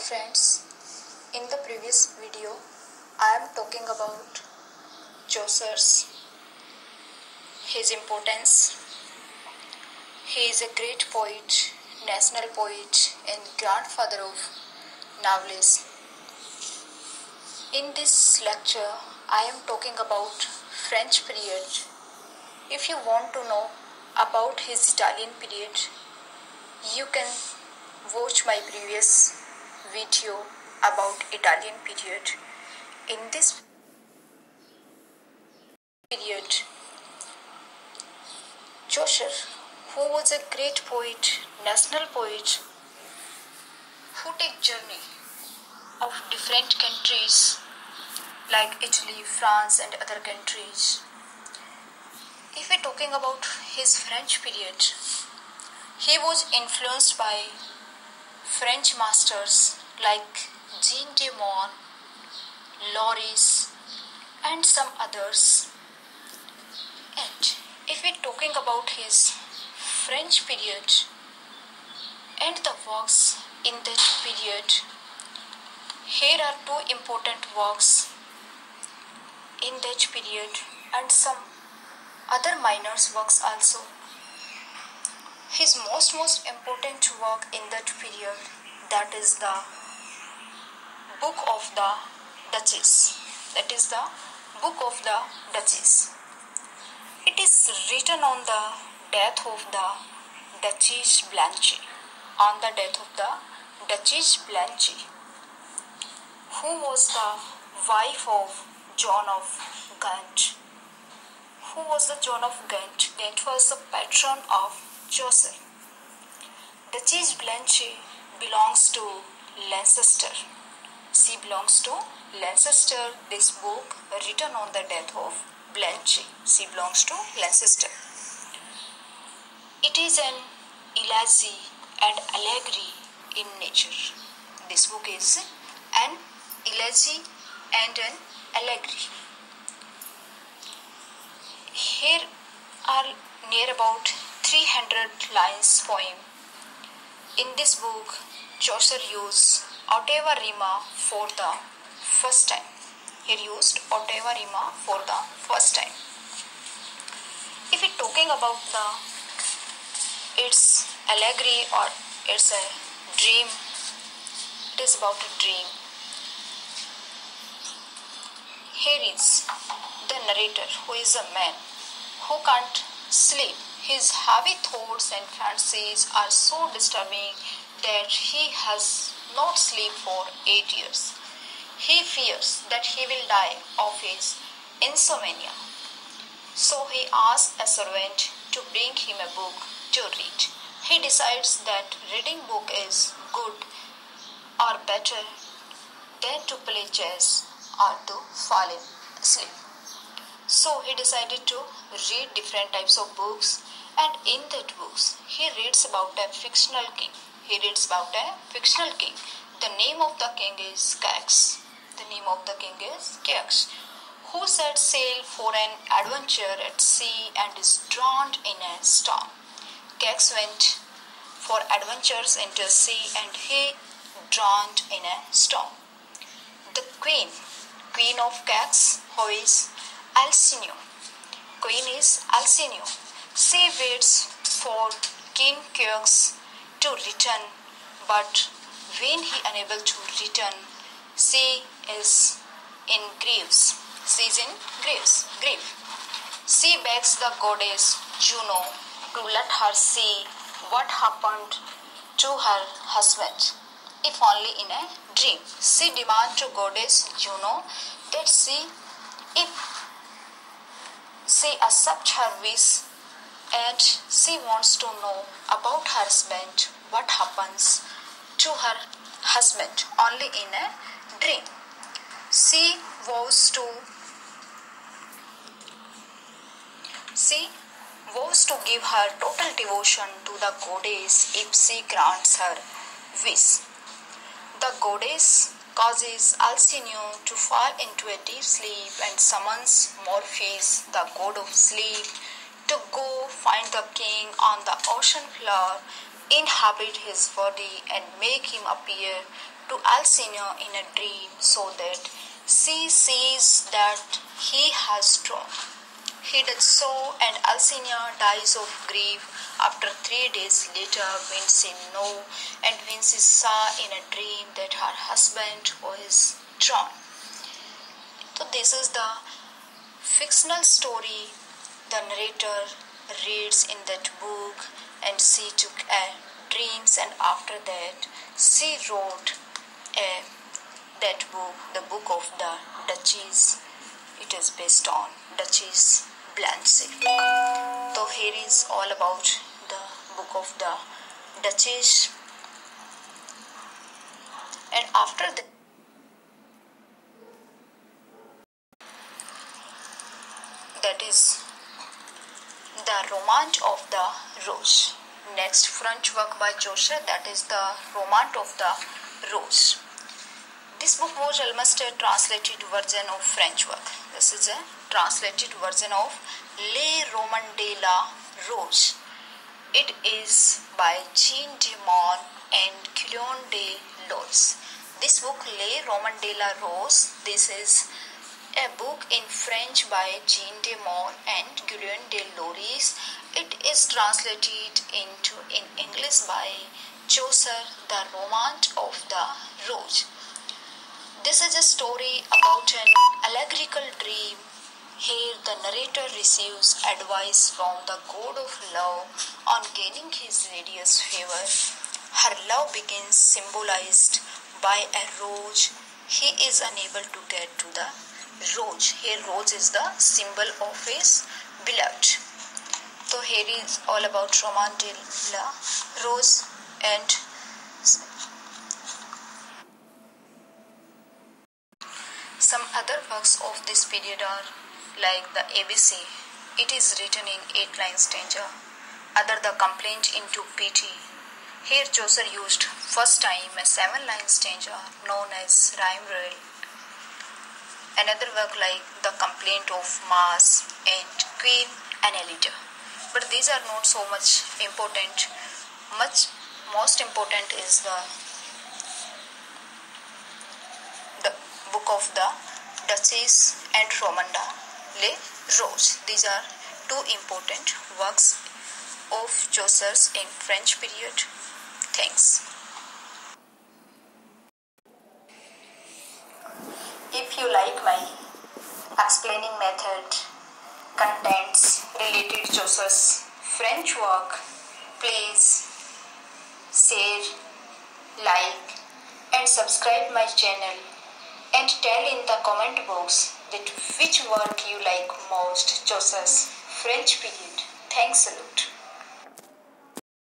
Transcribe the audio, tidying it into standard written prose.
friends, in the previous video I am talking about Chaucer's his importance. He is a great poet, national poet and grandfather of novelists. In this lecture I am talking about French period. If you want to know about his Italian period, you can watch my previous video about Italian period. In this period, Chaucer, who was a great poet, national poet, who take journey of different countries like Italy, France and other countries. If we're talking about his French period, he was influenced by French masters like Jean de Meun, Loris and some others. And if we're talking about his French period and the works in that period, here are two important works in that period and some other minor works also. His most important work in that period, that is the Book of the Duchess. That is the Book of the Duchess. It is written on the death of the Duchess Blanche. On the death of the Duchess Blanche, who was the wife of John of Gaunt. Who was the John of Gaunt? Gaunt was the patron of Chaucer. Duchess Blanche belongs to Lancaster. She belongs to Lancaster. This book written on the death of Blanche. She belongs to Lancaster. It is an elegy and allegory in nature. This book is an elegy and an allegory. Here are near about 300 lines poem. In this book, Chaucer used ottava rima for the first time. He used ottava rima for the first time. If we're talking about its allegory or it's a dream, it is about a dream. Here is the narrator, who is a man who can't sleep. His heavy thoughts and fancies are so disturbing that he has not slept for 8 years. He fears that he will die of his insomnia. So he asks a servant to bring him a book to read. He decides that reading book is good or better than to play chess or to fall asleep. So he decided to read different types of books, and in that books he reads about a fictional king. The name of the king is Cax. Who set sail for an adventure at sea and is drowned in a storm. Cax went for adventures into sea and he drowned in a storm. The queen of Cax, who is Alcinous. She waits for King Cax to return, but when he unable to return, she is in grief. She begs the goddess Juno to let her see what happened to her husband, if only in a dream. She demands to goddess Juno that if she accepts her wish, and she wants to know about her husband, what happens to her husband only in a dream. She vows to give her total devotion to the goddess if she grants her wish. The goddess causes Alcinous to fall into a deep sleep and summons Morpheus, the god of sleep, to go find the king on the ocean floor inhabit his body and make him appear to Alcina in a dream so that she sees that he has drunk. He did so, and Alcina dies of grief after 3 days later when she knew and when she saw in a dream that her husband was drowned. So this is the fictional story the narrator reads in that book, and she took dreams, and after that she wrote that book, the book of the Duchess. It is based on Duchess Blanche. So here is all about the book of the Duchess, and after that is the Romance of the Rose. Next French work by Chaucer, that is the Romance of the Rose. This book was almost a translated version of French work. This is a translated version of Les Romans de la Rose. It is by Jean de Meun and Guillaume de Lorris. This book, Les Romans de la Rose, this is a book in French by Jean de Meun and Guillaume de Lorris. It is translated into in English by Chaucer, the Romance of the Rose. This is a story about an allegorical dream. Here the narrator receives advice from the god of love on gaining his lady's favor. Her love begins symbolized by a rose. He is unable to get to the rose. Here rose is the symbol of his beloved. So here is all about Romance de la Rose, and some other works of this period are like the ABC. It is written in 8-line stanza. Other the Complaint into Pity. Here Chaucer used first time a 7-line stanza known as Rime Royal. Another work like the Complaint of Mars and Queen Annelida. But these are not so much important. Most important is the book of the Duchess and Romanda Le Rose. These are two important works of Chaucer's in French period. Thanks. If you like my explaining method, contents related Chaucer's French work, please share, like and subscribe my channel, and tell in the comment box that which work you like most Chaucer's French period. Thanks a lot.